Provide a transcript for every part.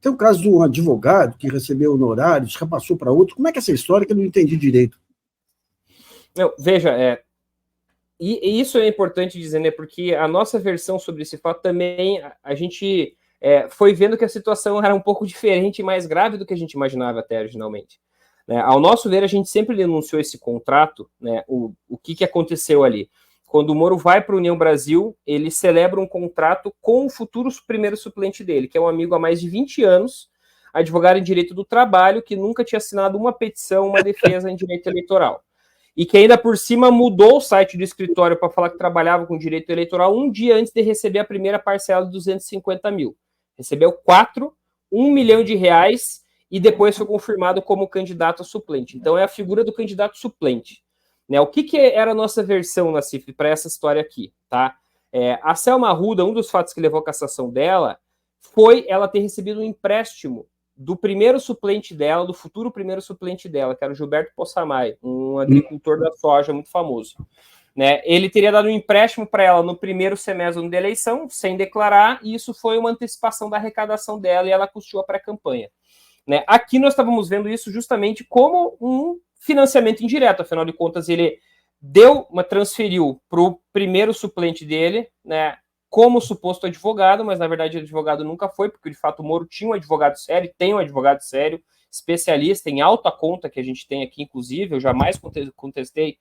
tem o caso de um advogado que recebeu honorários, repassou para outro. Como é que é essa história que eu não entendi direito? Não, veja, e isso é importante dizer, né? Porque a nossa versão sobre esse fato também, a gente foi vendo que a situação era um pouco diferente e mais grave do que a gente imaginava até originalmente. Né? Ao nosso ver, a gente sempre denunciou esse contrato, né? O que aconteceu ali? Quando o Moro vai para a União Brasil, ele celebra um contrato com o futuro primeiro suplente dele, que é um amigo há mais de 20 anos, advogado em direito do trabalho, que nunca tinha assinado uma petição, uma defesa em direito eleitoral. E que ainda por cima mudou o site do escritório para falar que trabalhava com direito eleitoral um dia antes de receber a primeira parcela de 250 mil. Recebeu 1 milhão de reais e depois foi confirmado como candidato a suplente. Então é a figura do candidato suplente. Né? O que era a nossa versão, Nassif, para essa história aqui? Tá? A Selma Arruda, um dos fatos que levou à cassação dela, foi ela ter recebido um empréstimo do primeiro suplente dela, do futuro primeiro suplente dela, que era o Gilberto Possamay, um agricultor da soja muito famoso. Né? Ele teria dado um empréstimo para ela no primeiro semestre da eleição, sem declarar, e isso foi uma antecipação da arrecadação dela e ela custeou a pré-campanha. Né? Aqui nós estávamos vendo isso justamente como um financiamento indireto, afinal de contas ele transferiu para o primeiro suplente dele, né, como suposto advogado, mas na verdade o advogado nunca foi, porque de fato o Moro tinha um advogado sério, tem um advogado sério, especialista em alta conta que a gente tem aqui, inclusive, eu jamais contestei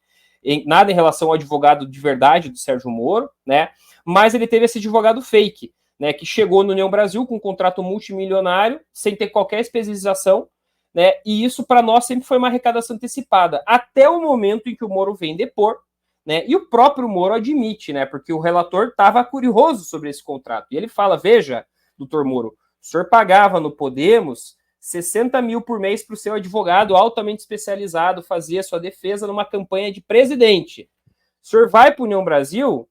nada em relação ao advogado de verdade do Sérgio Moro, né, mas ele teve esse advogado fake, né, que chegou no União Brasil com um contrato multimilionário, sem ter qualquer especialização, né, e isso para nós sempre foi uma arrecadação antecipada, até o momento em que o Moro vem depor, né, e o próprio Moro admite, né, porque o relator estava curioso sobre esse contrato, e ele fala, veja, doutor Moro, o senhor pagava no Podemos 60 mil por mês para o seu advogado altamente especializado fazer a sua defesa numa campanha de presidente. O senhor vai para a União Brasil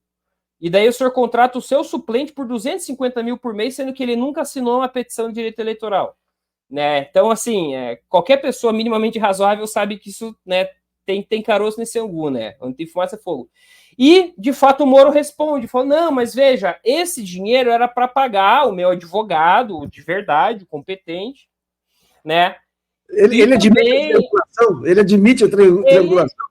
e daí o senhor contrata o seu suplente por 250 mil por mês, sendo que ele nunca assinou uma petição de direito eleitoral. Né? Então, assim, qualquer pessoa minimamente razoável sabe que isso, né, tem caroço nesse angu, né? Onde tem fumaça é fogo. E, de fato, o Moro responde, falou, não, mas veja, esse dinheiro era para pagar o meu advogado de verdade, competente, né? Ele admite a triangulação? Ele admite a triangulação?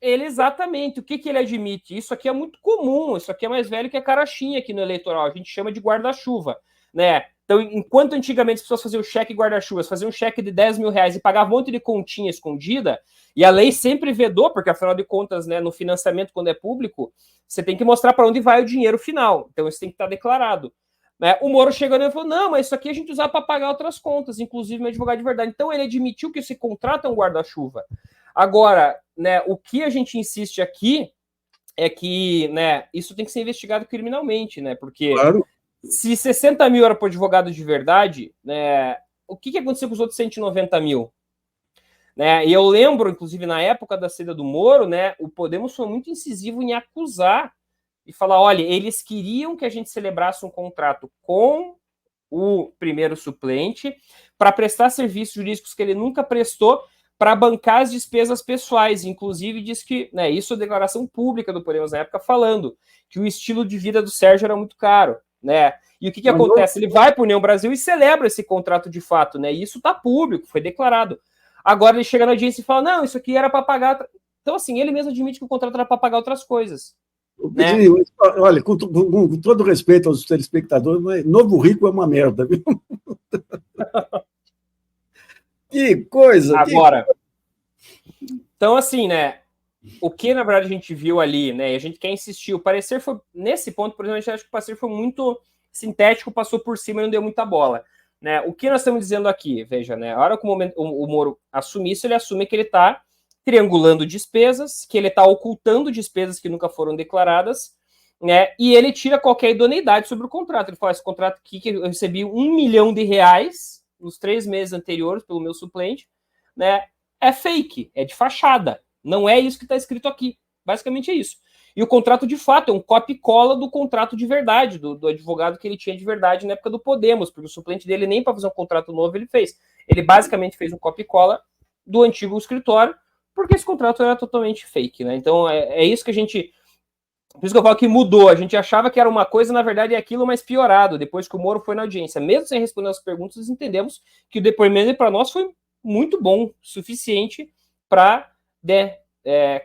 Ele exatamente. O que ele admite? Isso aqui é muito comum, isso aqui é mais velho que a carochinha aqui no eleitoral, a gente chama de guarda-chuva, né? Então, enquanto antigamente as pessoas faziam cheque guarda-chuvas, faziam um cheque de 10 mil reais e pagavam um monte de continha escondida, e a lei sempre vedou, porque afinal de contas, né, no financiamento, quando é público, você tem que mostrar para onde vai o dinheiro final. Então, isso tem que estar declarado. Né? O Moro chegou e falou, não, mas isso aqui a gente usava para pagar outras contas, inclusive meu advogado de verdade. Então, ele admitiu que esse contrato é um guarda-chuva. Agora, né, o que a gente insiste aqui é que, né, isso tem que ser investigado criminalmente, né? Porque claro, se 60 mil era para o advogado de verdade, né, o que aconteceu com os outros 190 mil? Né? E eu lembro, inclusive, na época da saída do Moro, né, o Podemos foi muito incisivo em acusar e falar, olha, eles queriam que a gente celebrasse um contrato com o primeiro suplente para prestar serviços jurídicos que ele nunca prestou, para bancar as despesas pessoais. Inclusive, diz que, né, isso é declaração pública do Podemos na época, falando que o estilo de vida do Sérgio era muito caro. Né? E o que acontece? Ele vai para a União Brasil e celebra esse contrato de fato, né? E isso está público, foi declarado. Agora ele chega na audiência e fala, não, isso aqui era para pagar... Então, assim, ele mesmo admite que o contrato era para pagar outras coisas. Né? Olha, com todo respeito aos telespectadores, mas Novo Rico é uma merda, viu? Que coisa! Agora, então, assim, né? O que, na verdade, a gente viu ali, né? E a gente quer insistir. O parecer foi, nesse ponto, por exemplo, a gente acha que o parecer foi muito sintético, passou por cima e não deu muita bola. Né? O que nós estamos dizendo aqui, veja, né? A hora que o Moro assumir isso, ele assume que ele está triangulando despesas, que ele está ocultando despesas que nunca foram declaradas, né? E ele tira qualquer idoneidade sobre o contrato. Ele fala, esse contrato aqui que eu recebi 1 milhão de reais nos 3 meses anteriores pelo meu suplente, né? É fake, é de fachada. Não é isso que está escrito aqui. Basicamente é isso. E o contrato, de fato, é um copia e cola do contrato de verdade, do advogado que ele tinha de verdade na época do Podemos, porque o suplente dele nem para fazer um contrato novo ele fez. Ele basicamente fez um copia e cola do antigo escritório, porque esse contrato era totalmente fake. Né? Então é isso que a gente Por isso que eu falo que mudou. A gente achava que era uma coisa, na verdade é aquilo, mas piorado. Depois que o Moro foi na audiência, mesmo sem responder as perguntas, entendemos que o depoimento para nós foi muito bom, suficiente para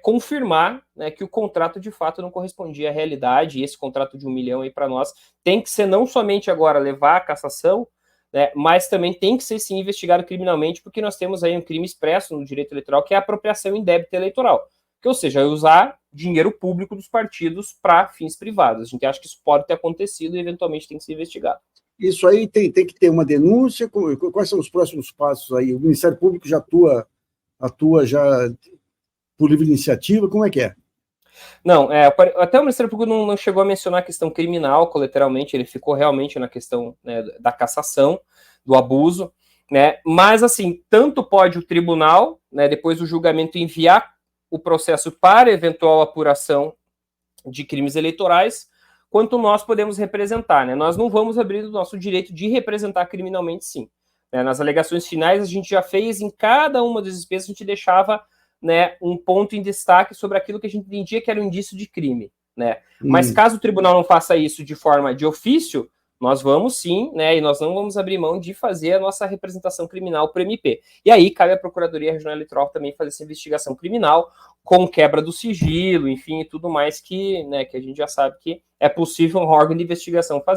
confirmar, né, que o contrato de fato não correspondia à realidade. E esse contrato de 1 milhão aí para nós tem que ser não somente agora levar à cassação, né, mas também tem que ser sim investigado criminalmente, porque nós temos aí um crime expresso no direito eleitoral, que é a apropriação indébita eleitoral. Que, ou seja, usar dinheiro público dos partidos para fins privados. A gente acha que isso pode ter acontecido e eventualmente tem que ser investigado. Isso aí tem que ter uma denúncia. Quais são os próximos passos aí? O Ministério Público já atua já por livre iniciativa? Como é que é? Não, até o Ministério Público não chegou a mencionar a questão criminal, colateralmente, ele ficou realmente na questão, né, da cassação, do abuso, né? Mas, assim, tanto pode o tribunal, né, depois do julgamento, enviar o processo para eventual apuração de crimes eleitorais, quanto nós podemos representar, né? Nós não vamos abrir o nosso direito de representar criminalmente, sim. Nas alegações finais, a gente já fez, em cada uma das espécies, a gente deixava, né, um ponto em destaque sobre aquilo que a gente entendia que era um indício de crime, né? Mas caso o tribunal não faça isso de forma de ofício, nós vamos sim, né, e nós não vamos abrir mão de fazer a nossa representação criminal para o MP. E aí cabe à Procuradoria Regional Eleitoral também fazer essa investigação criminal, com quebra do sigilo, enfim, e tudo mais que, né, que a gente já sabe que é possível um órgão de investigação fazer.